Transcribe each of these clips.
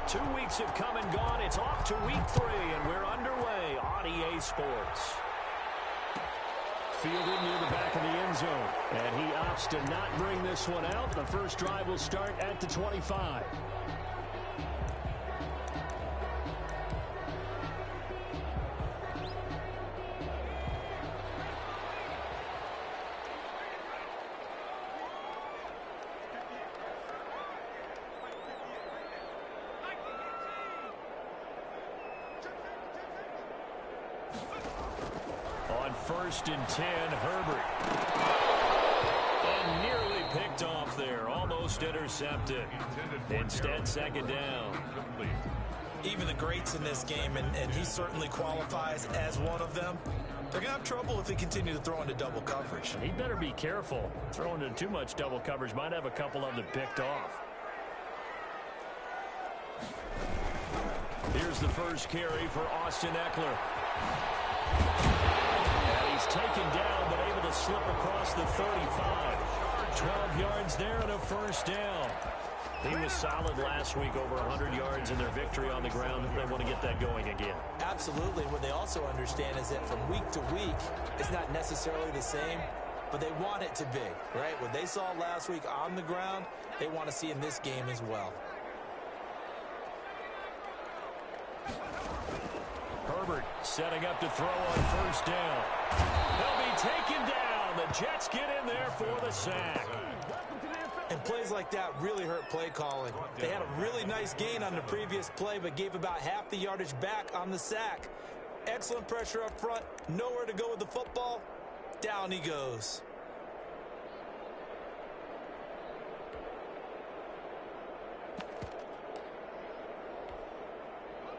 2 weeks have come and gone. It's off to week 3, and we're underway on EA Sports. Fielded near the back of the end zone, and he opts to not bring this one out. The first drive will start at the 25. First and 10, Herbert. And nearly picked off there. Almost intercepted. Instead, second down. Even the greats in this game, and he certainly qualifies as one of them, they're going to have trouble if they continue to throw into double coverage. He better be careful. Throwing into too much double coverage might have a couple of them picked off. Here's the first carry for Austin Eckler. He's taken down, but able to slip across the 35. 12 yards there and a first down. He was solid last week, over 100 yards in their victory on the ground. They want to get that going again. Absolutely. What they also understand is that from week to week, it's not necessarily the same, but they want it to be, right? What they saw last week on the ground, they want to see in this game as well. Herbert setting up to throw on first down. He'll be taken down. The Jets get in there for the sack. And plays like that really hurt play calling. They had a really nice gain on the previous play, but gave about half the yardage back on the sack. Excellent pressure up front. Nowhere to go with the football. Down he goes.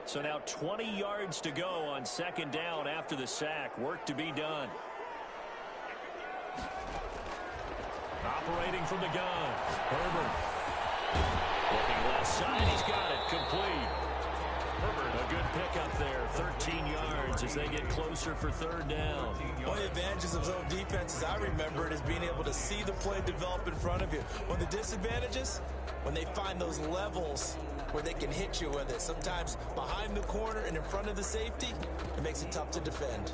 So now 20 yards to go on second down after the sack. Work to be done. Operating from the gun. Herbert. Looking left side. He's got it. Complete. Herbert, a good pickup there. 13 yards as they get closer for third down. One of the advantages of zone defense, as I remember it, is being able to see the play develop in front of you. One of the disadvantages, when they find those levels where they can hit you with it. Sometimes behind the corner and in front of the safety, it makes it tough to defend.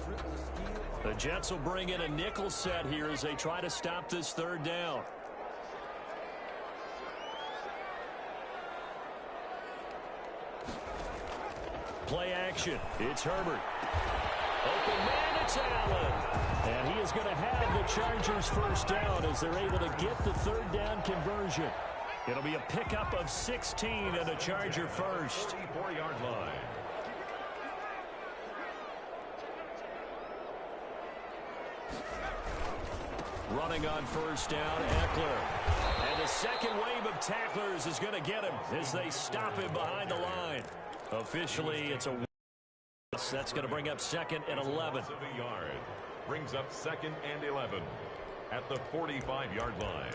The Jets will bring in a nickel set here as they try to stop this third down. Play action. It's Herbert. Open man, it's Allen. And he is going to have the Chargers first down as they're able to get the third down conversion. It'll be a pickup of 16 and a Charger first. 34-yard line. Running on first down, Eckler. And the second wave of tacklers is going to get him as they stop him behind the line. Officially, it's a... That's going to bring up second and 11. Brings up second and 11 at the 45-yard line.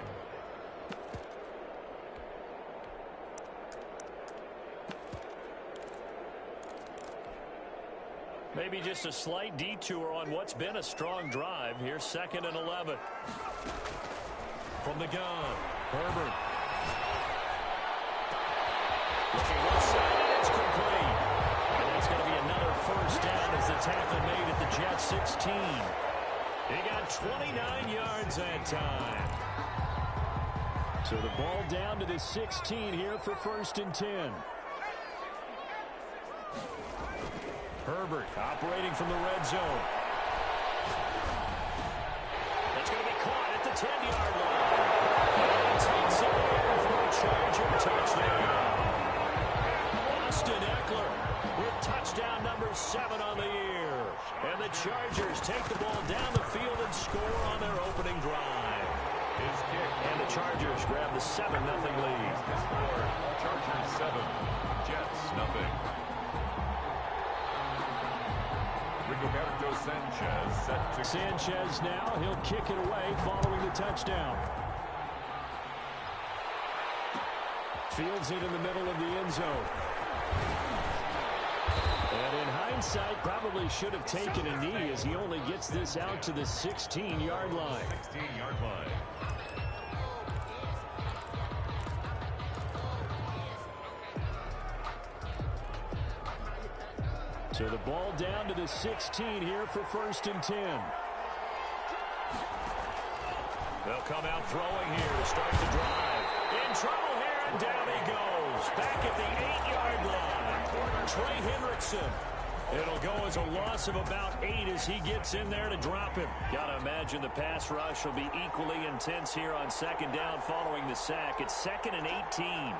Maybe just a slight detour on what's been a strong drive. Here's second and 11. From the gun, Herbert. Looking left side, and it's complete. And that's going to be another first down as the tackle made at the Jets 16. He got 29 yards that time. So the ball down to the 16 here for first and 10. Herbert operating from the red zone. That's going to be caught at the 10-yard line. And he takes it in for a Charger touchdown. Austin Eckler with touchdown number 7 on the year. And the Chargers take the ball down the field and score on their opening drive. His kick. And the Chargers grab the 7-0 lead. Chargers 7, Jets nothing. Rigoberto Sanchez set to... Sanchez now, he'll kick it away following the touchdown. Fields it in the middle of the end zone. And in hindsight, probably should have taken a knee as he only gets this out to the 16-yard line. 16-yard line. So the ball down to the 16 here for 1st and 10. They'll come out throwing here to start the drive. In trouble here, and down he goes. Back at the 8-yard line. Trey Hendrickson. It'll go as a loss of about 8 as he gets in there to drop him. Got to imagine the pass rush will be equally intense here on 2nd down following the sack. It's 2nd and 18.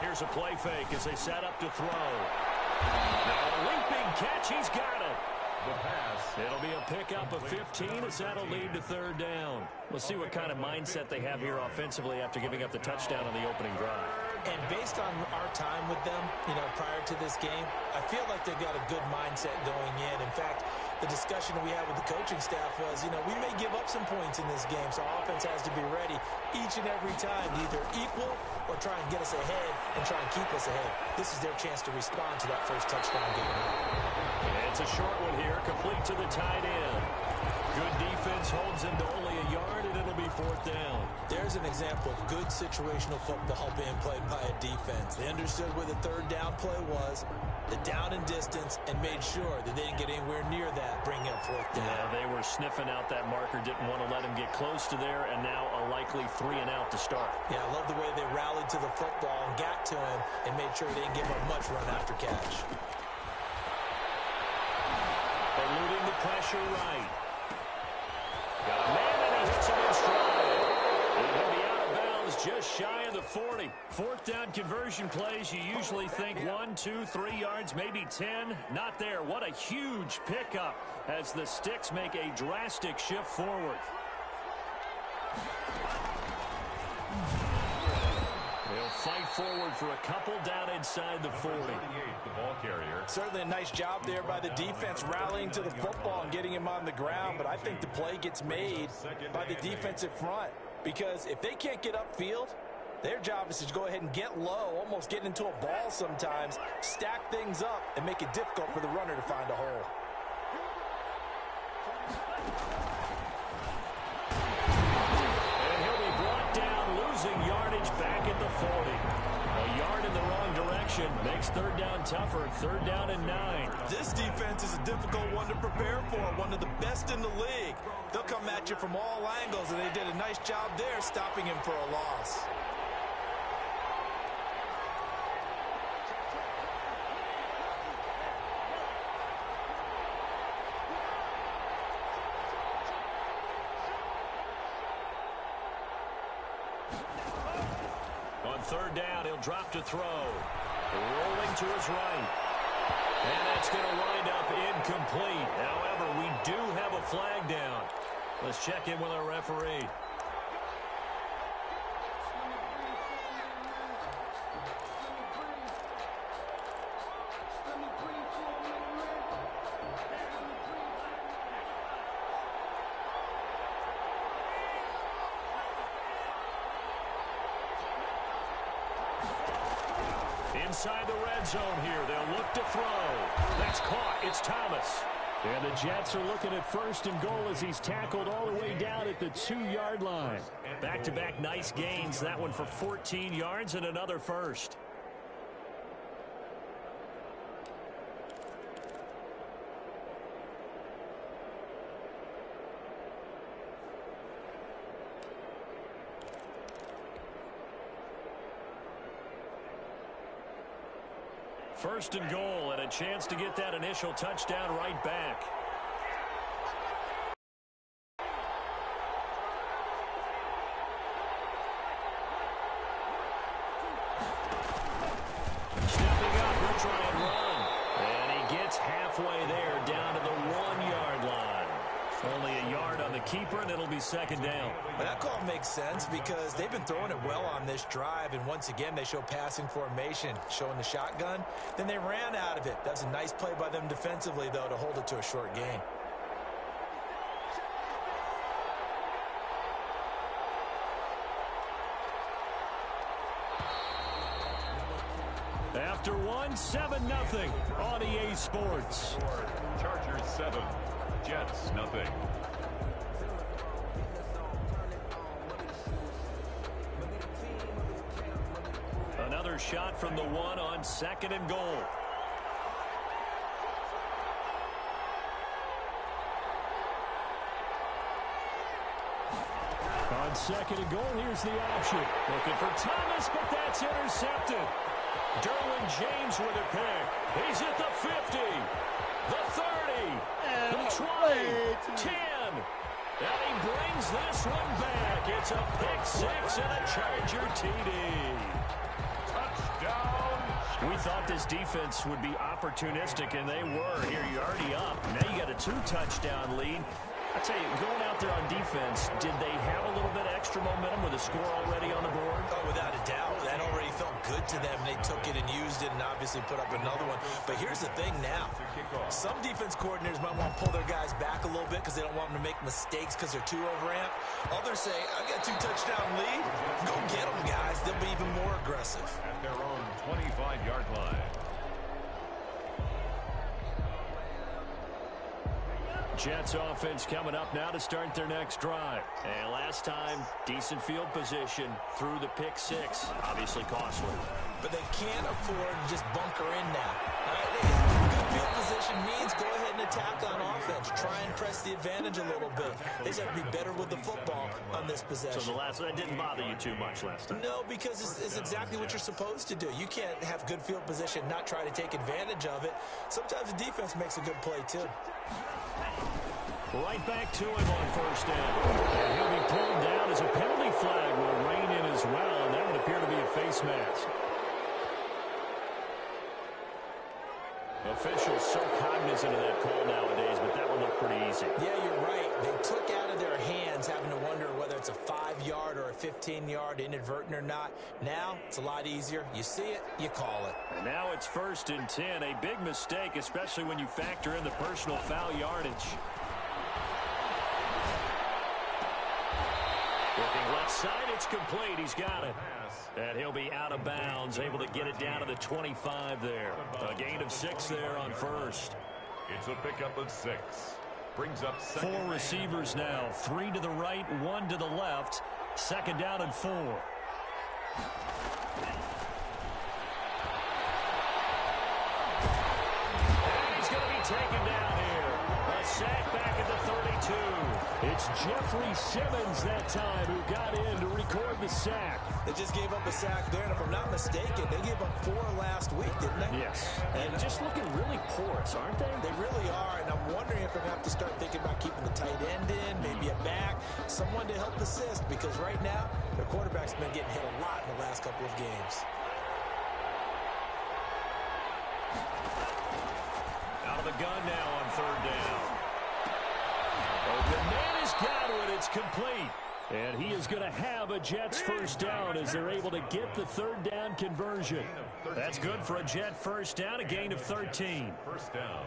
Here's a play fake as they set up to throw. Now a leaping catch. He's got it. The pass. It'll be a pickup of 15 as that'll lead to 3rd down. We'll see what kind of mindset they have here offensively after giving up the touchdown on the opening drive. And based on our time with them, prior to this game, I feel like they've got a good mindset going in. In fact, the discussion we had with the coaching staff was, we may give up some points in this game, so our offense has to be ready each and every time to either equal or try and get us ahead and try and keep us ahead. This is their chance to respond to that first touchdown given up. It's a short one here, complete to the tight end. Good defense holds him to only a yard, and it'll be 4th down. There's an example of good situational football being played by a defense. They understood where the 3rd down play was, the down and distance, and made sure that they didn't get anywhere near that, bringing up 4th down. Yeah, they were sniffing out that marker, didn't want to let him get close to there, and now a likely 3 and out to start. Yeah, I love the way they rallied to the football and got to him and made sure they didn't give him much run after catch. Eluding the pressure right. Got a man, and he hits him in stride. And he'll be out of bounds just shy of the 40. 4th down conversion plays, you usually think 1, 2, 3 yards, maybe 10. Not there. What a huge pickup as the Sticks make a drastic shift forward. They'll fight forward for a couple down inside the 40. The ball carrier. Certainly a nice job there by the defense rallying to the football and getting him on the ground, but I think the play gets made by the defensive front because if they can't get upfield, their job is to go ahead and get low, almost get into a ball sometimes, stack things up, and make it difficult for the runner to find a hole. And he'll be brought down, losing yardage back at the 40. A yard in the wrong direction makes 3rd down tougher. 3rd down and 9. This defense is a difficult one to prepare for, one of the best in the league. They'll come at you from all angles, and they did a nice job there stopping him for a loss. On 3rd down, he'll drop to throw. Rolling to his right. And that's going to wind up incomplete. However, we do have a flag down. Let's check in with our referee. Inside the red zone here. They'll look to throw. That's caught. It's Thomas. And the Jets are looking at 1st and goal as he's tackled all the way down at the 2-yard line. Back-to-back nice gains. That one for 14 yards and another first. First and goal, and a chance to get that initial touchdown right back. Stepping up, he'll try and run. And he gets halfway there, down to the 1-yard line. Only a yard on the keeper, and it'll be 2nd down. But that call makes sense because they've been throwing it well on this drive, and once again they show passing formation, showing the shotgun. Then they ran out of it. That's a nice play by them defensively, though, to hold it to a short gain. After one, 7-0 on EA Sports. Chargers 7, Jets nothing. their shot from the 1 on 2nd and goal. On 2nd and goal, here's the option. Looking for Thomas, but that's intercepted. Derwin James with a pick. He's at the 50, the 30, the 20, 10. And he brings this one back. It's a pick 6 and a Charger TD. Touchdown. We thought this defense would be opportunistic, and they were. Here, you're already up. Now you got a 2-touchdown lead. I tell you, going out there on defense, did they have a little bit of extra momentum with a score already on the board? Oh, without a doubt. That already felt good to them. They took it and used it and obviously put up another one. But here's the thing now. Some defense coordinators might want to pull their guys back a little bit because they don't want them to make mistakes because they're too overamped. Others say, I got a 2-touchdown lead. Go get them, guys. They'll be even more aggressive. At their own 25-yard line. Jets offense coming up now to start their next drive. And last time, decent field position through the pick 6. Obviously costly. But they can't afford to just bunker in now. Good field position means go ahead and attack on offense. Try and press the advantage a little bit. They just have to be better with the football on this possession. So that didn't bother you too much last time? No, because it's exactly what you're supposed to do. You can't have good field position, not try to take advantage of it. Sometimes the defense makes a good play, too. Right back to him on 1st down. And he'll be pulled down as a penalty flag will rein in as well, and that would appear to be a face mask. Officials so cognizant of that call nowadays, but that one looked pretty easy. Yeah, you're right. They took out of their hands having to wonder whether it's a 5-yard or a 15-yard, inadvertent or not. Now, it's a lot easier. You see it, you call it. And now it's 1st and 10. A big mistake, especially when you factor in the personal foul yardage. Looking left side, it's complete. He's got it. And he'll be out of bounds, able to get it down to the 25 there. A gain of 6 there on 1st. It's a pickup of 6. Brings up 4 receivers now. 3 to the right, 1 to the left. 2nd down and 4. And he's going to be taken down here. A sack back at the 32. It's Jeffrey Simmons that time who got in to record the sack. They just gave up a sack there, and if I'm not mistaken, they gave up 4 last week, didn't they? Yes. And just looking really porous, aren't they? They really are, and I'm wondering if they're going to have to start thinking about keeping the tight end in, maybe a back, someone to help assist, because right now, their quarterback's been getting hit a lot in the last couple of games. Out of the gun now on 3rd down. Open man is Godwin. It's complete. And he is going to have a Jets 1st down as they're able to get the 3rd down conversion. That's good for a Jet 1st down, a gain of 13. 1st down.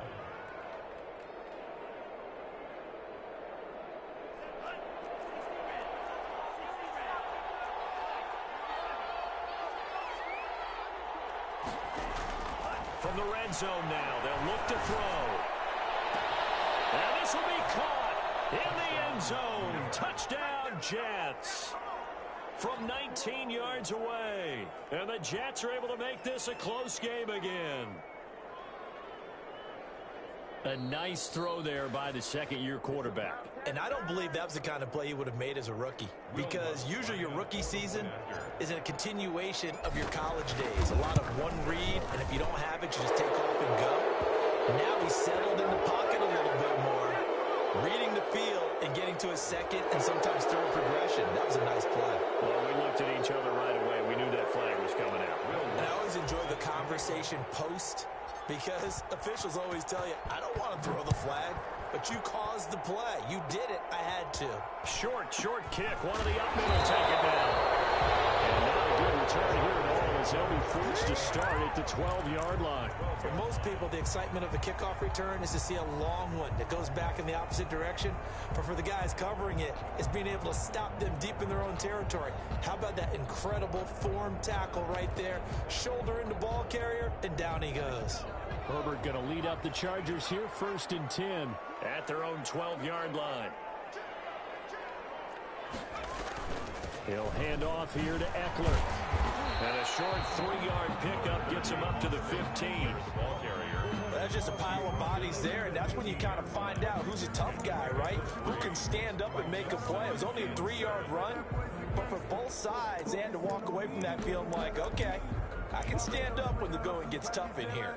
From the red zone now, they'll look to throw. And this will be caught in the end zone. Touchdown, Jets. From 19 yards away. And the Jets are able to make this a close game again. A nice throw there by the 2nd-year quarterback. And I don't believe that was the kind of play he would have made as a rookie, because usually your rookie season is a continuation of your college days. A lot of one read, and if you don't have it, you just take off and go. Now he's settled in the pocket a little bit more, reading the field and getting to his 2nd and sometimes 3rd progression. That was a nice play. Well, we looked at each other right away. We knew that flag was coming out. And I always enjoy the conversation post, because officials always tell you, I don't want to throw the flag, but you caused the play. You did it. I had to. Short kick. One of the up middle take it down. And not a good return here at all as they'll be forced to start at the 12-yard line. For most people, the excitement of the kickoff return is to see a long one that goes back in the opposite direction. But for the guys covering it, it's being able to stop them deep in their own territory. How about that incredible form tackle right there? Shoulder into ball carrier, and down he goes. Herbert going to lead up the Chargers here, 1st and 10 at their own 12-yard line. He'll hand off here to Eckler. And a short 3-yard pickup gets him up to the 15. Ball carrier. That's just a pile of bodies there, and that's when you kind of find out who's a tough guy, right? Who can stand up and make a play. It was only a 3-yard run, but for both sides, they had to walk away from that feeling like, okay, I can stand up when the going gets tough in here.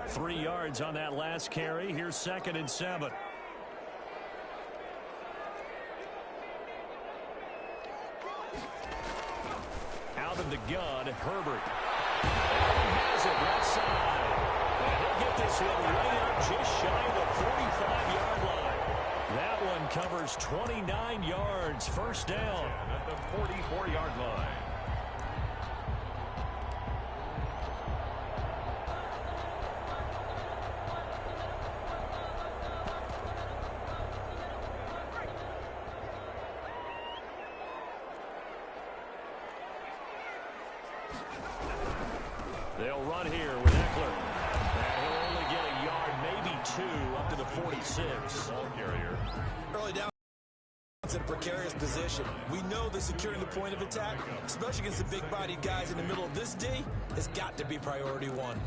Three yards on that last carry. Here's 2nd and 7. Out of the gun, Herbert. And he has it left side. And he'll get this one way up just shy of the 45-yard line. That one covers 29 yards. First down. At the 44-yard line. They'll run here with Eckler. And he'll only get a yard, maybe 2, up to the 46. Ball carrier. Early down in a precarious position. We know that securing the point of attack, especially against the big-bodied guys in the middle of this D, has got to be priority one.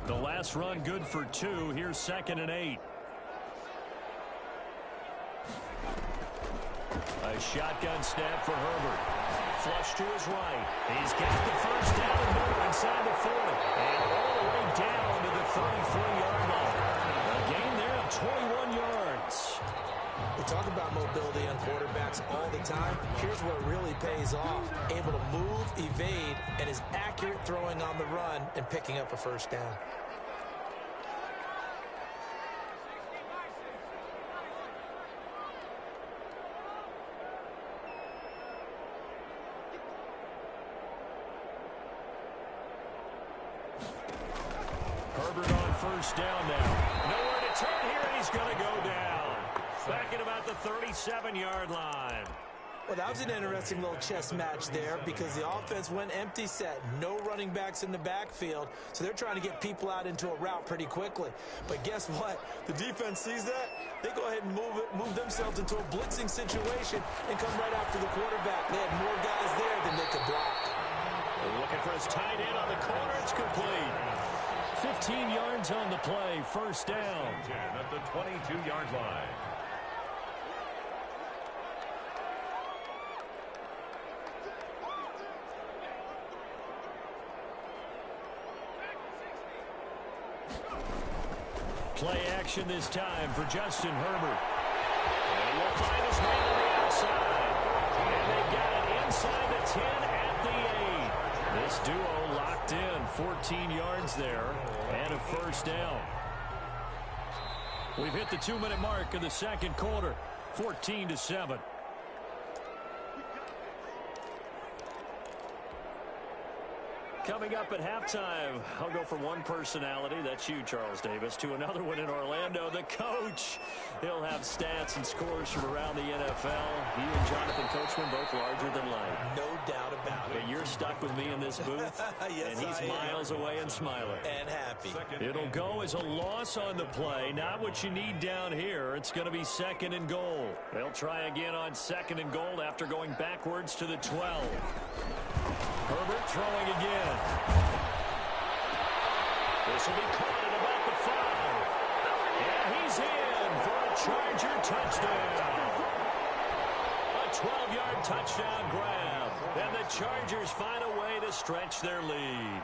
The last run good for 2. Here's 2nd and 8. A shotgun snap for Herbert. Flush to his right. He's got the first down and more inside the 40. And all the way down to the 33-yard line. A gain there of 21 yards. We talk about mobility on quarterbacks all the time. Here's where it really pays off. Able to move, evade, and is accurate throwing on the run and picking up a first down. Herbert on first down now. Nowhere to turn here, and he's going to go down. Back at about the 37-yard line. Well, that was an interesting little chess match there because the offense went empty set. No running backs in the backfield, so they're trying to get people out into a route pretty quickly. But guess what? The defense sees that. They go ahead and move themselves into a blitzing situation and come right after the quarterback. They had more guys there than they could block. Looking for his tight end on the corner. It's complete. 15 yards on the play. First down. 10 at the 22-yard line. Play action this time for Justin Herbert. And he'll find his man on the outside. And they've got it inside the 10 at the 8. This duo locked in. 14 yards there and a first down. We've hit the 2-minute mark of the second quarter. 14-7. Coming up at halftime, I'll go from one personality, that's you, Charles Davis, to another one in Orlando, the coach. He'll have stats and scores from around the NFL. He and Jonathan Coachman both larger than life. No doubt about it. And you're stuck with me in this booth, yes, and he's miles away and smiling. And happy. It'll go as a loss on the play, not what you need down here. It's going to be 2nd and goal. They'll try again on 2nd and goal after going backwards to the 12. Herbert throwing again. This will be caught at about the 5. And he's in for a Charger touchdown. A 12-yard touchdown grab. And the Chargers find a way to stretch their lead.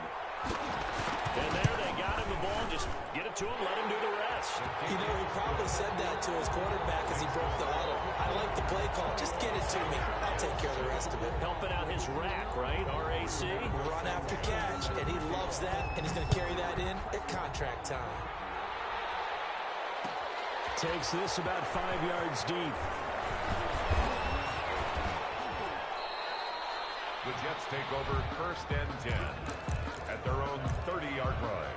And there they got him the ball. Just get it to him, let him do the rest. You know, he probably said that to his quarterback as he broke the huddle. I like the play call. Just get it to me. I'll take care of the rest of it. Helping out his rack, right? RAC. Run after catch, and he loves that, and he's going to carry that in at contract time. Takes this about 5 yards deep. The Jets take over 1st and 10 at their own 30-yard line.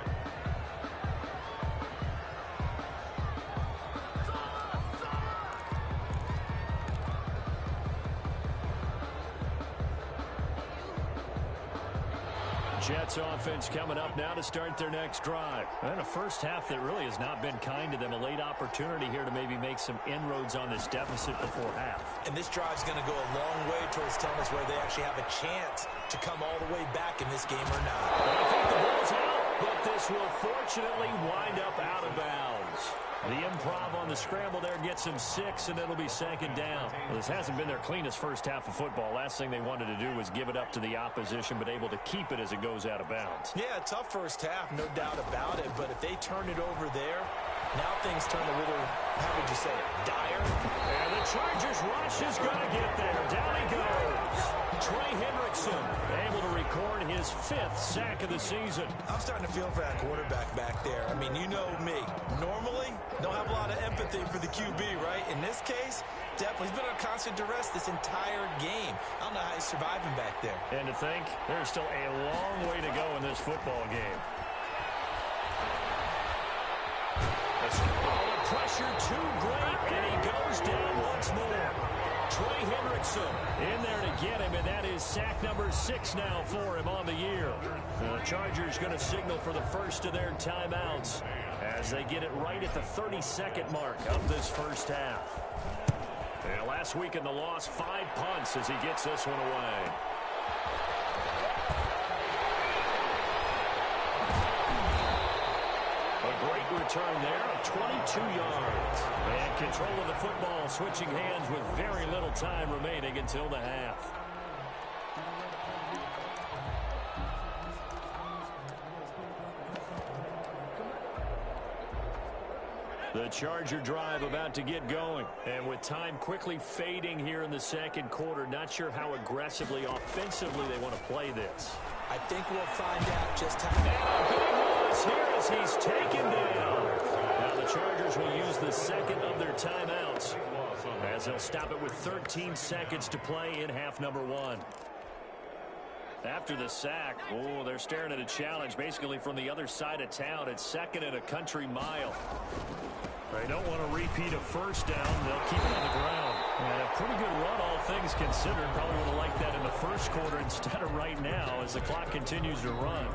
Jets offense coming up now to start their next drive. And a first half that really has not been kind to them. A late opportunity here to maybe make some inroads on this deficit before half. And this drive's going to go a long way towards telling us where they actually have a chance to come all the way back in this game or not. I think the ball's out, but this will fortunately wind up out of bounds. The improv on the scramble there gets him 6, and it'll be second down. Well, this hasn't been their cleanest first half of football. Last thing they wanted to do was give it up to the opposition, but able to keep it as it goes out of bounds. Yeah, tough first half, no doubt about it. But if they turn it over there, now things turn a little, how would you say it, dire? And the Chargers rush is going to get there. Down he goes. Trey Hendrickson able to record his 5th sack of the season. I'm starting to feel for that quarterback back there. I mean, you know me. Normally, don't have a lot of empathy for the QB, right? In this case, definitely. He's been on constant duress this entire game. I don't know how he's surviving back there. And to think, there's still a long way to go in this football game. Oh, the pressure too great, and he goes down once more. Trey Hendrickson in there to get him, and that is sack number 6 now for him on the year. The Chargers going to signal for the first of their timeouts as they get it right at the 32nd mark of this first half. And last week in the loss, 5 punts as he gets this one away. A great return there of 22 yards. And control of the football switching hands with very little time remaining until the half. The Charger drive about to get going. And with time quickly fading here in the second quarter, not sure how aggressively, offensively they want to play this. I think we'll find out just how. And a big loss here as he's taken down. Now the Chargers will use the second of their timeouts as they'll stop it with 13 seconds to play in half number 1. After the sack, oh, they're staring at a challenge basically from the other side of town. It's second and a country mile. They don't want to repeat a first down. They'll keep it on the ground. And a pretty good run, all things considered. Probably would have liked that in the first quarter instead of right now as the clock continues to run.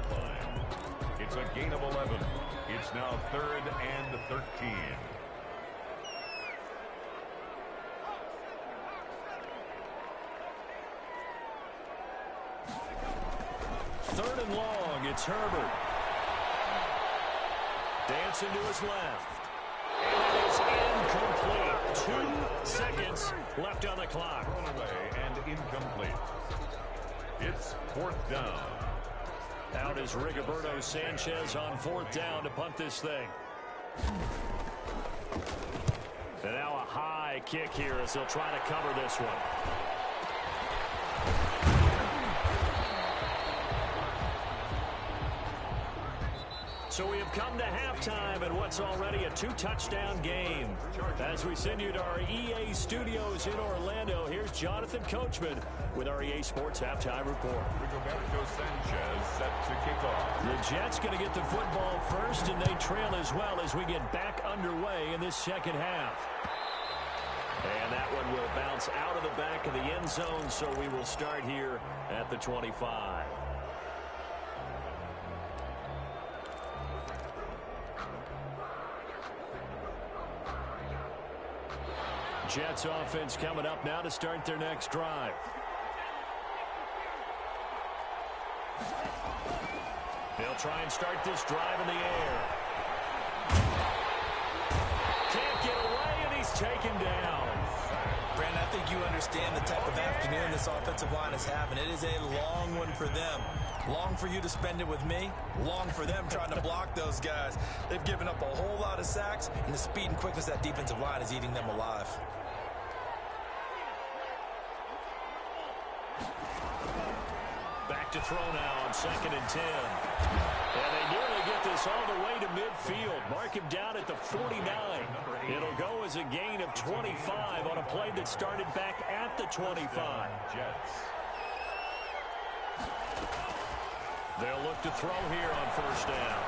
It's a gain of 11. It's now 3rd and 13. Third and long, it's Herbert. Dancing to his left. And it is incomplete. 2 seconds left on the clock. Thrown away and incomplete. It's 4th down. Out is Rigoberto Sanchez on 4th down to punt this thing. And now a high kick here as they'll try to cover this one. So we have come to halftime in what's already a 2-touchdown game. As we send you to our EA studios in Orlando, here's Jonathan Coachman with our EA Sports Halftime Report. Rigoberto Sanchez set to kick off. The Jets going to get the football first, and they trail as well as we get back underway in this second half. And that one will bounce out of the back of the end zone, so we will start here at the 25. Jets offense coming up now to start their next drive. They'll try and start this drive in the air. Can't get away, and he's taken down. Brandon, I think you understand the type of afternoon this offensive line is having. It is a long one for them. Long for you to spend it with me. Long for them trying to block those guys. They've given up a whole lot of sacks, and the speed and quickness of that defensive line is eating them alive. Back to throw now on 2nd and 10. And they nearly get this all the way to midfield. Mark him down at the 49. It'll go as a gain of 25 on a play that started back at the 25. Jets. They'll look to throw here on 1st down.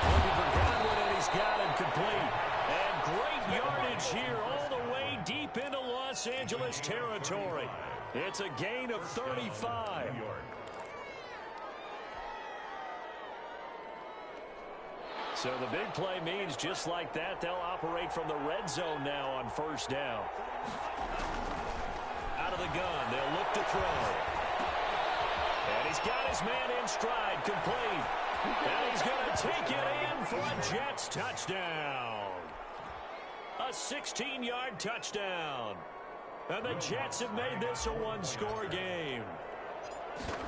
Looking for Godwin, and he's got him complete. And great yardage here all the way deep into Los Angeles territory. It's a gain of 35. So the big play means just like that, they'll operate from the red zone now on first down. Out of the gun, they'll look to throw. And he's got his man in stride, complete. And he's going to take it in for a Jets touchdown. A 16-yard touchdown. And the Jets have made this a one-score game.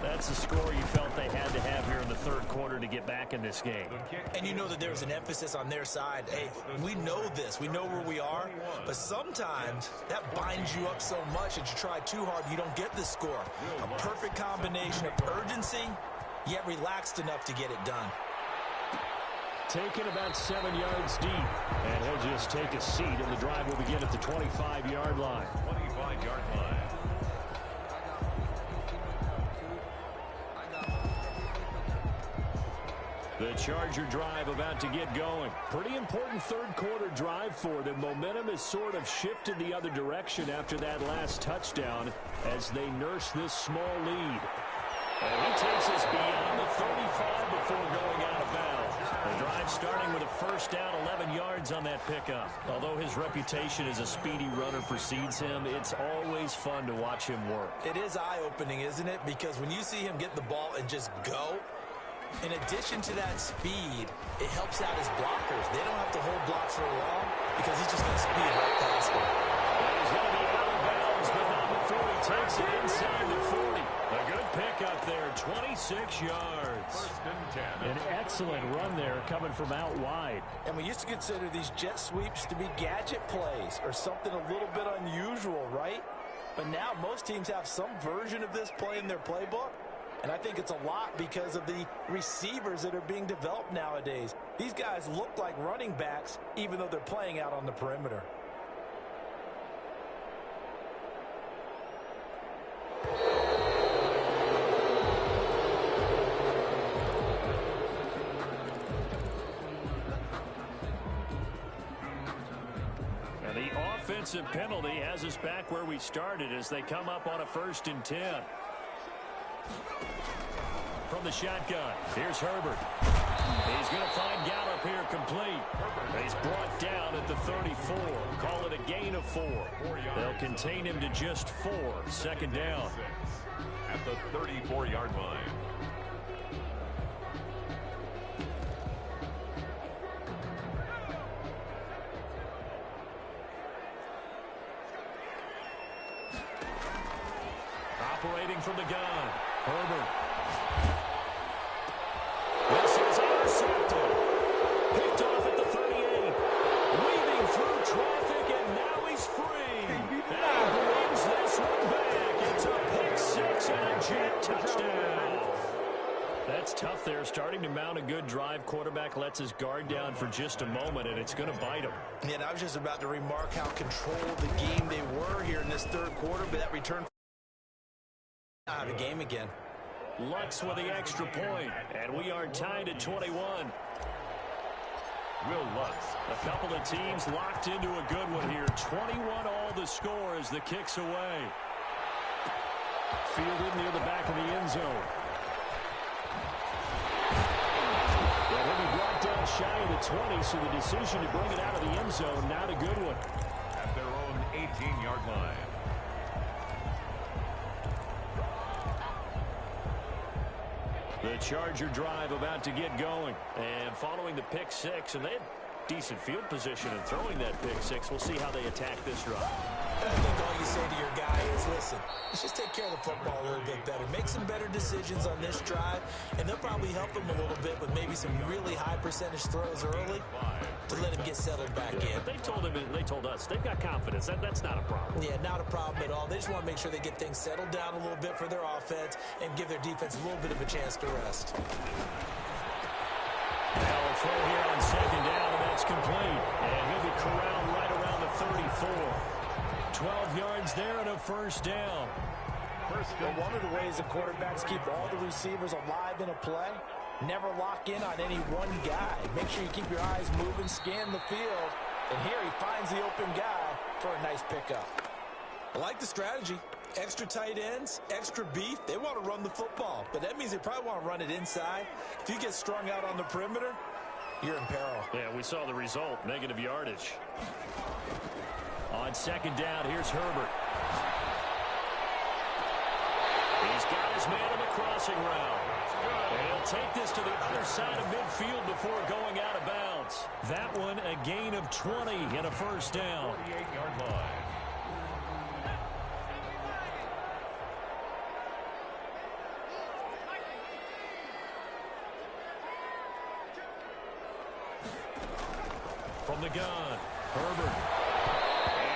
That's the score you felt they had to have here in the third quarter to get back in this game. And you know that there's an emphasis on their side. Hey, we know this. We know where we are. But sometimes that binds you up so much that you try too hard, you don't get the score. A perfect combination of urgency, yet relaxed enough to get it done. Taken about 7 yards deep. And he'll just take a seat, and the drive will begin at the 25-yard line. 25-yard line. The Charger drive about to get going. Pretty important third quarter drive for them. Momentum has sort of shifted the other direction after that last touchdown as they nurse this small lead. And he takes us beyond the 35 before going out of bounds. The drive starting with a first down, 11 yards on that pickup. Although his reputation as a speedy runner precedes him, it's always fun to watch him work. It is eye-opening, isn't it? Because when you see him get the ball and just go, in addition to that speed, it helps out his blockers. They don't have to hold blocks for long because he's just going to speed right past them. And he's going to be out of bounds, but not before he takes it inside the 40. A good pickup there, 26 yards. First and 10. An excellent run there coming from out wide. And we used to consider these jet sweeps to be gadget plays or something a little bit unusual, right? But now most teams have some version of this play in their playbook. And I think it's a lot because of the receivers that are being developed nowadays. These guys look like running backs, even though they're playing out on the perimeter. And the offensive penalty has us back where we started as they come up on a 1st and 10. From the shotgun, here's Herbert. He's going to find Gallup here complete. He's brought down at the 34. Call it a gain of 4. They'll contain him to just 4. Second down. At the 34-yard line. Operating from the gun, Herbert. This is intercepted. Picked off at the 38. Weaving through traffic, and now he's free. And he brings this one back. It's a pick 6 and a Jet touchdown. That's tough there. Starting to mount a good drive. Quarterback lets his guard down for just a moment, and it's going to bite him. Yeah, and I was just about to remark how controlled the game they were here in this third quarter, but that return out of the game again. Lutz with the extra point, and we are tied at 21. Will Lutz. A couple of teams locked into a good one here. 21 all the score as the kick's away. Fielded near the back of the end zone. Well, he'll be brought down shy of the 20, so the decision to bring it out of the end zone, not a good one. At their own 18-yard line. The Charger drive about to get going. And following the pick 6, and they had decent field position in throwing that pick 6. We'll see how they attack this drive. I think all you say to your guy is, listen, let's just take care of the football a little bit better. Make some better decisions on this drive, and they'll probably help him a little bit with maybe some really high percentage throws early to let him get settled back in. But they told us they've got confidence. That's not a problem. Yeah, not a problem at all. They just want to make sure they get things settled down a little bit for their offense and give their defense a little bit of a chance to rest. Now a throw here on second down, and that's complete. And he'll be corralled right around the 34. 12 yards there and a first down. Well, one of the ways the quarterbacks keep all the receivers alive in a play, never lock in on any one guy. Make sure you keep your eyes moving, scan the field, and here he finds the open guy for a nice pickup. I like the strategy. Extra tight ends, extra beef. They want to run the football, but that means they probably want to run it inside. If you get strung out on the perimeter, you're in peril. Yeah, we saw the result, negative yardage. On second down, here's Herbert. He's got his man on the crossing route. And he'll take this to the other side of midfield before going out of bounds. That one, a gain of 20 and a first down. 48-yard line. From the gun, Herbert.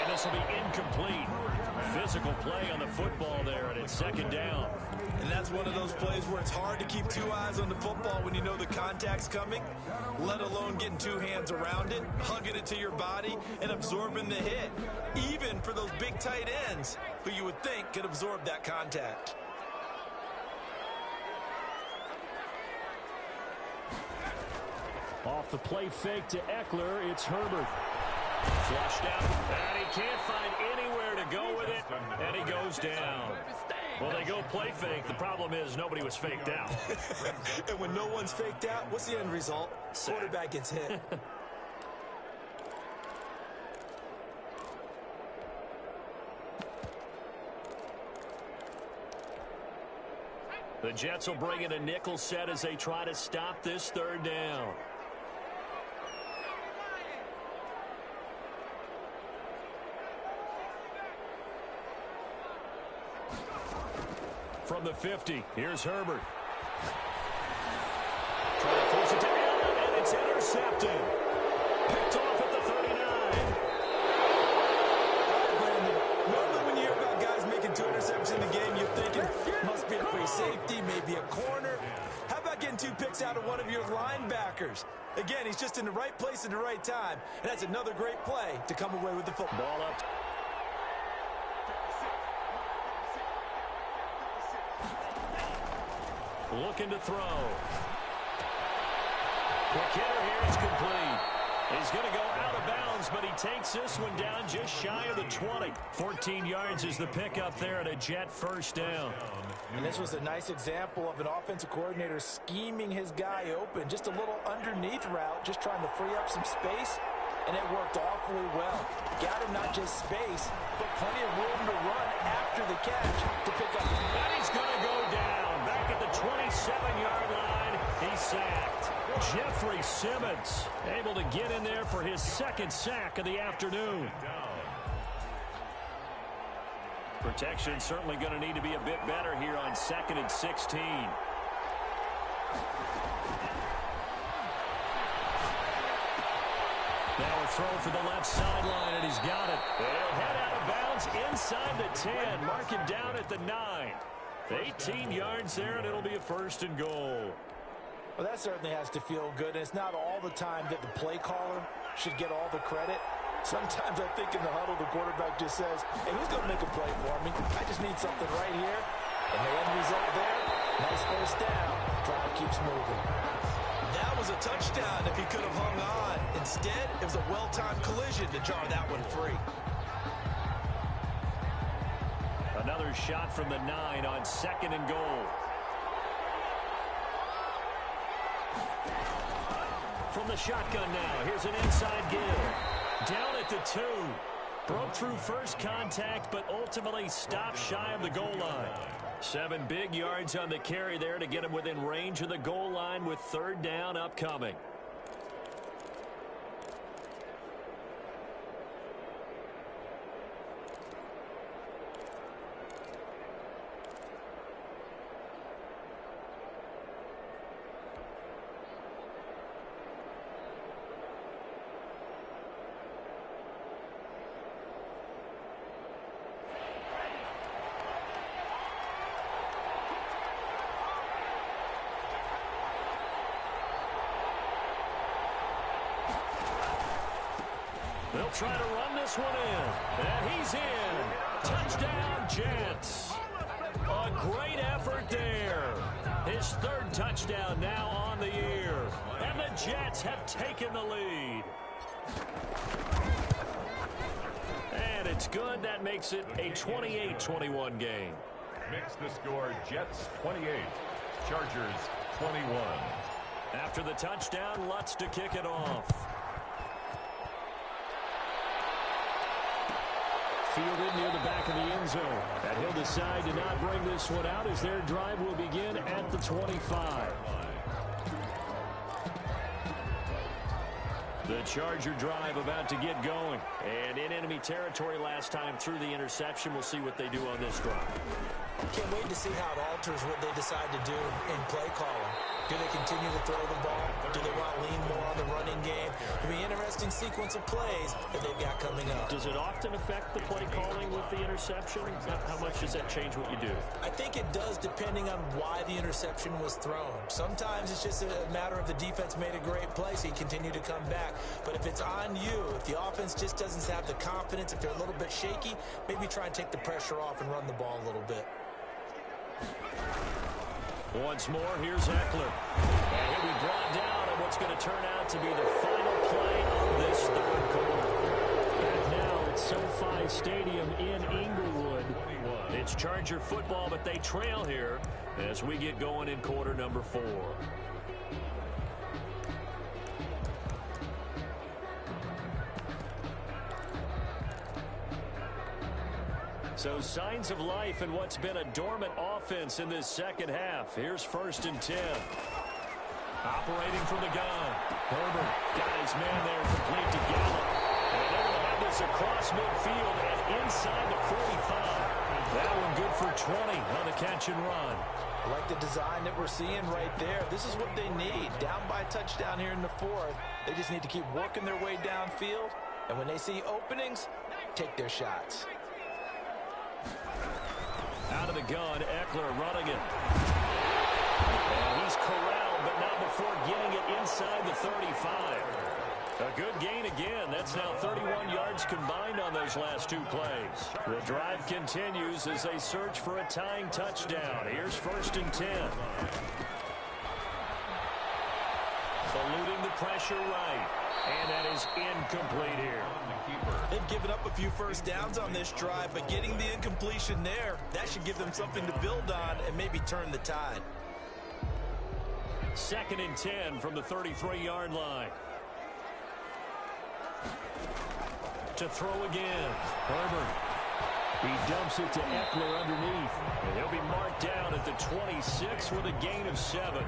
And this will be incomplete. Physical play on the football there, and it's second down. And that's one of those plays where it's hard to keep two eyes on the football when you know the contact's coming, let alone getting two hands around it, hugging it to your body, and absorbing the hit, even for those big tight ends who you would think could absorb that contact. Off the play fake to Eckler, it's Herbert. Flushed out, and he can't find anywhere to go with it, and he goes down. Well, they go play fake. The problem is nobody was faked out. And when no one's faked out, what's the end result? Quarterback gets hit. The Jets will bring in a nickel set as they try to stop this third down. From the 50, here's Herbert. Trying to force it to Allen, and it's intercepted. Picked off at the 39. Brandon, normally when you hear about guys making 2 interceptions in the game, you're thinking, must be a free safety, maybe a corner. How about getting 2 picks out of one of your linebackers? Again, he's just in the right place at the right time, and that's another great play to come away with the football. Ball up. Looking to throw. Quick hitter here, it's complete. He's going to go out of bounds, but he takes this one down just shy of the 20. 14 yards is the pickup there at a Jet first down. And this was a nice example of an offensive coordinator scheming his guy open. Just a little underneath route, just trying to free up some space, and it worked awfully well. Got him not just space, but plenty of room to run after the catch to pick up. And he's going to go down. Back at the 27-yard line, he's sacked. Jeffrey Simmons able to get in there for his second sack of the afternoon. Protection certainly going to need to be a bit better here on 2nd and 16. Now a throw for the left sideline, and he's got it. They'll head out of bounds inside the 10, mark him down at the 9. 18 yards there, and it'll be a first and goal. Well, that certainly has to feel good. And it's not all the time that the play caller should get all the credit. Sometimes I think in the huddle, the quarterback just says, hey, who's going to make a play for me? I just need something right here. And the end result there, nice first down. Drive keeps moving. That was a touchdown if he could have hung on. Instead, it was a well-timed collision to jar that one free. Another shot from the 9 on 2nd and goal. From the shotgun now, here's an inside give. Down at the 2. Broke through first contact, but ultimately stopped shy of the goal line. 7 big yards on the carry there to get him within range of the goal line with third down upcoming. They'll try to run this one in. And he's in. Touchdown, Jets. A great effort there. His third touchdown now on the year. And the Jets have taken the lead. And it's good. That makes it a 28-21 game. Makes the score Jets 28, Chargers 21. After the touchdown, Lutz to kick it off. Fielded near the back of the end zone. And he'll decide to not bring this one out as their drive will begin at the 25. The Charger drive about to get going. And in enemy territory last time through the interception. We'll see what they do on this drive. Can't wait to see how it alters what they decide to do in play calling. Do they continue to throw the ball? Do they want to lean more on the running game? It'll be an interesting sequence of plays that they've got coming up. Does it often affect the play calling with the interception? How much does that change what you do? I think it does depending on why the interception was thrown. Sometimes it's just a matter of the defense made a great play, so you continue to come back. But if it's on you, if the offense just doesn't have the confidence, if they're a little bit shaky, maybe try and take the pressure off and run the ball a little bit. Once more, here's Eckler. And he'll be brought down on what's going to turn out to be the final play of this third quarter. And now at SoFi Stadium in Inglewood. It's Charger football, but they trail here as we get going in quarter number 4. So signs of life in what's been a dormant offense in this second half. Here's 1st and 10. Operating from the gun. Herbert got his man there complete to Gallup. And they're going to have this across midfield and inside the 45. That one good for 20 on the catch and run. I like the design that we're seeing right there. This is what they need. Down by a touchdown here in the 4th. They just need to keep working their way downfield. And when they see openings, take their shots. Out of the gun, Eckler running it. And he's corralled, but not before getting it inside the 35. A good gain again. That's now 31 yards combined on those last 2 plays. The drive continues as they search for a tying touchdown. Here's 1st and 10. Eluding the pressure right. And that is incomplete here. They've given up a few first downs on this drive, but getting the incompletion there, that should give them something to build on and maybe turn the tide. 2nd and 10 from the 33-yard line. To throw again. Herbert. He dumps it to Eckler underneath. And he'll be marked down at the 26 with a gain of 7.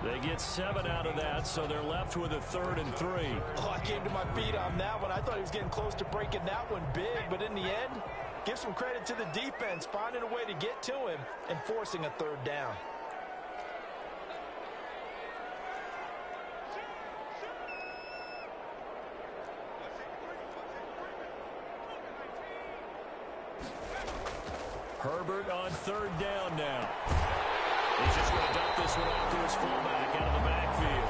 They get 7 out of that, so they're left with a 3rd and 3. Oh, I came to my feet on that one. I thought he was getting close to breaking that one big, but in the end, give some credit to the defense, finding a way to get to him and forcing a 3rd down. Herbert on 3rd down now. He's just going to dump this one off to his fullback out of the backfield.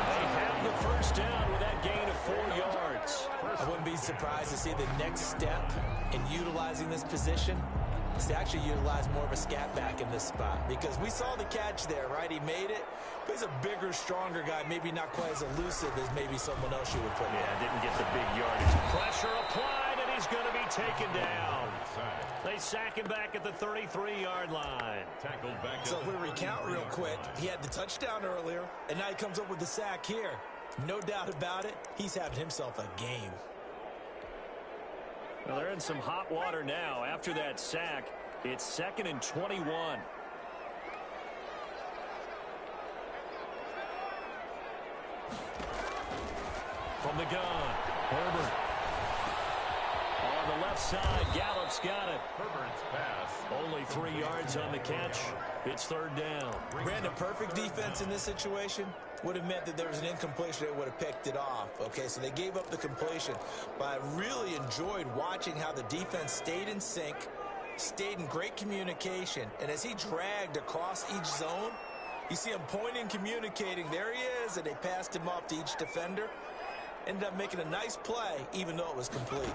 They have the 1st down with that gain of 4 yards. I wouldn't be surprised to see the next step in utilizing this position is to actually utilize more of a scat back in this spot. Because we saw the catch there, right? He made it. But he's a bigger, stronger guy, maybe not quite as elusive as maybe someone else you would put in. Yeah, didn't get the big yardage. Pressure applied, and he's going to be taken down. They sack him back at the 33-yard line. Tackled back. So if we recount real quick, he had the touchdown earlier, and now he comes up with the sack here. No doubt about it, he's having himself a game. Well, they're in some hot water now. After that sack, it's 2nd and 21. From the gun, Herbert. On the left side, Gallup's got it. Herbert's pass. Only 3 yards on the catch. It's 3rd down. Brandon, perfect defense in this situation would have meant that there was an incompletion that would have picked it off. Okay, so they gave up the completion. But I really enjoyed watching how the defense stayed in sync, stayed in great communication. And as he dragged across each zone, you see him pointing, communicating. There he is, and they passed him off to each defender. Ended up making a nice play, even though it was complete. He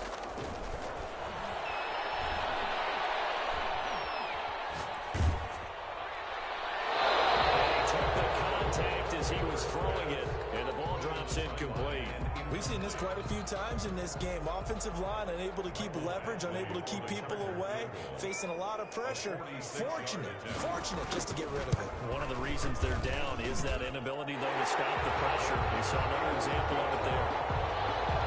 took the contact as he was throwing it, and the ball drops incomplete. We've seen this quite a few times in this game. Offensive line unable to keep leverage, unable to keep people away, facing a lot of pressure. Fortunate just to get rid of it. One of the reasons they're down is that inability, though, to stop the pressure. We saw another example of it there.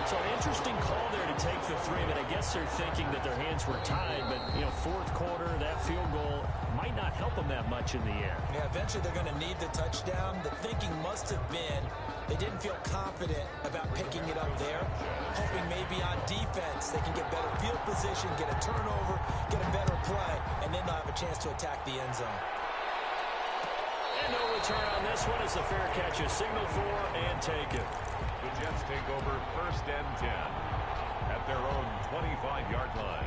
So an interesting call there to take the three, but I guess they're thinking that their hands were tied. But, you know, fourth quarter, that field goal might not help them that much in the end. Yeah, eventually they're going to need the touchdown. The thinking must have been they didn't feel confident about picking it up there, hoping maybe on defense they can get better field position, get a turnover, get a better play, and then they'll have a chance to attack the end zone. And no return on this one as the fair catch is signaled for and taken. The Jets take over 1st and 10 at their own 25-yard line.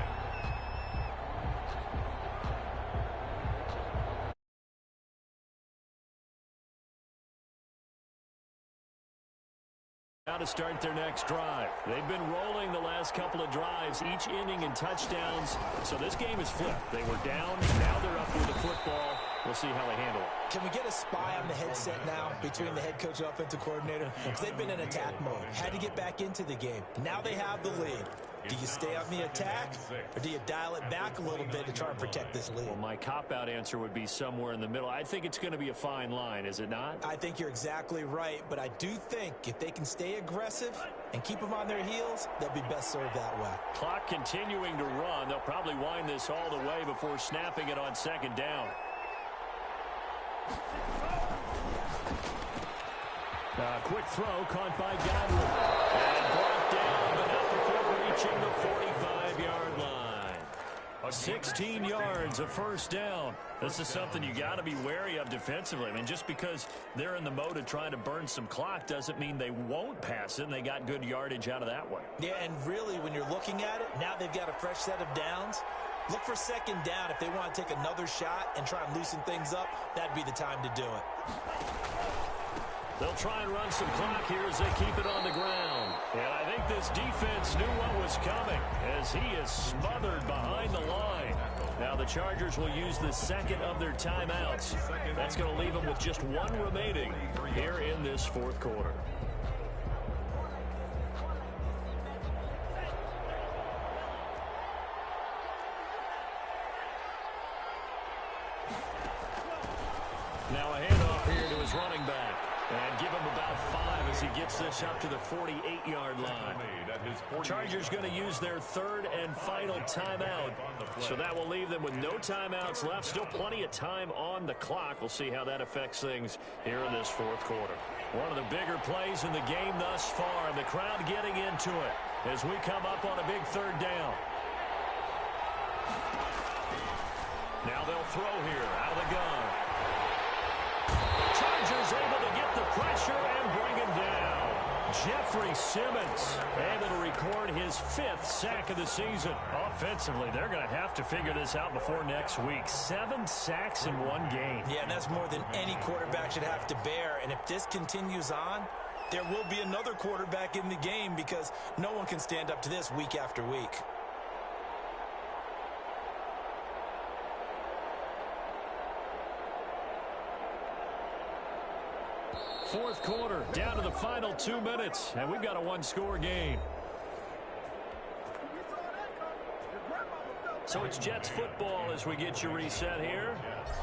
Now to start their next drive. They've been rolling the last couple of drives, each inning in touchdowns. So this game is flipped. They were down, now they're up with the football. We'll see how they handle it. Can we get a spy on the headset now between the head coach and offensive coordinator? Because they've been in attack mode. Had to get back into the game. Now they have the lead. Do you stay on the attack, or do you dial it back a little bit to try and protect this lead? Well, my cop-out answer would be somewhere in the middle. I think it's going to be a fine line, is it not? I think you're exactly right, but I do think if they can stay aggressive and keep them on their heels, they'll be best served that way. Clock continuing to run. They'll probably wind this all the way before snapping it on second down. Quick throw caught by Godwin. And brought down, but not before reaching the 45-yard line. 16 yards, a first down. This is something you got to be wary of defensively. I mean, just because they're in the mode of trying to burn some clock doesn't mean they won't pass it, and they got good yardage out of that one. Yeah, and really, when you're looking at it, now they've got a fresh set of downs. Look for second down. If they want to take another shot and try and loosen things up, that'd be the time to do it. They'll try and run some clock here as they keep it on the ground. And I think this defense knew what was coming as he is smothered behind the line. Now the Chargers will use the second of their timeouts. That's going to leave them with just one remaining here in this fourth quarter. Now a handoff here to his running back. And give him about 5 as he gets this up to the 48-yard line. Chargers going to use their third and final timeout. So that will leave them with no timeouts left. Still plenty of time on the clock. We'll see how that affects things here in this fourth quarter. One of the bigger plays in the game thus far, and the crowd getting into it as we come up on a big third down. Now they'll throw here out of the gun. Chargers able to get the pressure and bring him down. Jeffrey Simmons able to record his 5th sack of the season. Offensively, they're going to have to figure this out before next week. 7 sacks in one game. Yeah, and that's more than any quarterback should have to bear. And if this continues on, there will be another quarterback in the game because no one can stand up to this week after week. Fourth quarter, down to the final 2 minutes, and we've got a one-score game. So it's Jets football as we get you reset here.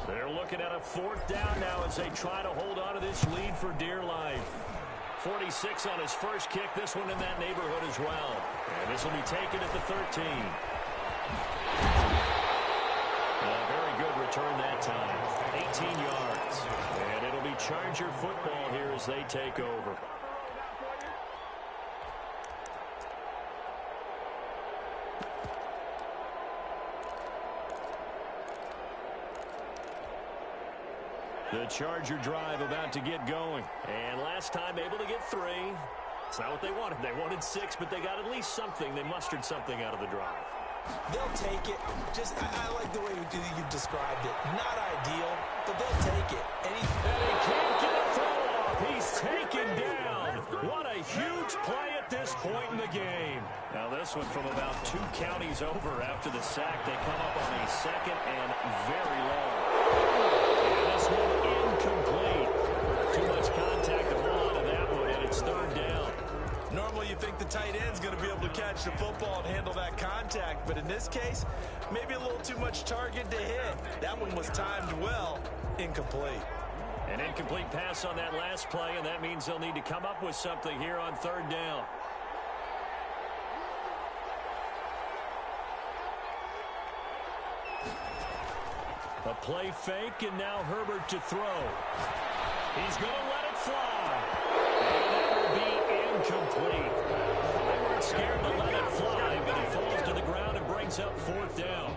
They're looking at a 4th down now as they try to hold on to this lead for dear life. 46 on his first kick, this one in that neighborhood as well. And this will be taken at the 13. A very good return that time, 18 yards. And it'll be Charger football here as they take over. The Charger drive about to get going. And last time able to get 3. It's not what they wanted. They wanted 6, but they got at least something. They mustered something out of the drive. They'll take it. I like the way you described it. Not ideal, but they'll take it. And he can't get a throw off. He's taken down. What a huge play at this point in the game. Now this one from about 2 counties over after the sack. They come up on a 2nd and very long. And this one incomplete. Too much contact to hold on to that one, and it's 3rd catch the football and handle that contact. But in this case, maybe a little too much target to hit. That one was timed well, incomplete. An incomplete pass on that last play, and that means they'll need to come up with something here on third down. A play fake, and now Herbert to throw. He's going to let it fly. And that will be incomplete. They weren't scared to let it fly, but it falls to the ground and brings up fourth down.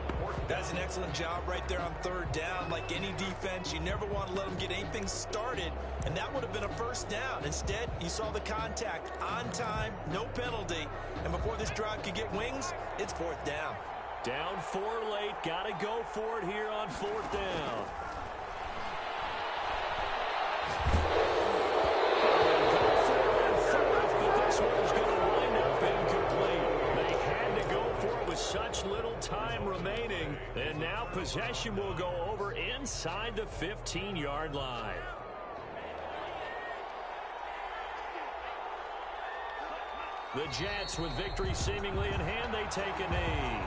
That's an excellent job right there on third down. Like any defense, you never want to let them get anything started, and that would have been a first down. Instead, you saw the contact on time, no penalty, and before this drive could get wings, it's fourth down. Down 4 late. Got to go for it here on fourth down. But this one's going to wind up incomplete. They had to go for it with such little time remaining. And now possession will go over inside the 15-yard line. The Jets, with victory seemingly in hand, they take a knee.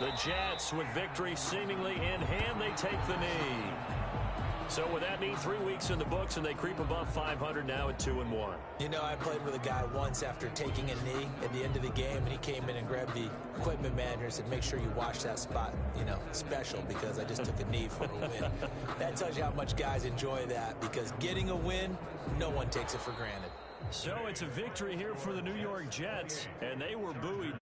The Jets, with victory seemingly in hand, they take the knee. So with that knee, 3 weeks in the books, and they creep above 500 now at 2-1. You know, I played with a guy once after taking a knee at the end of the game, and he came in and grabbed the equipment manager and said, make sure you wash that spot, you know, special, because I just took a knee for a win. That tells you how much guys enjoy that, because getting a win, no one takes it for granted. So it's a victory here for the New York Jets, and they were buoyed.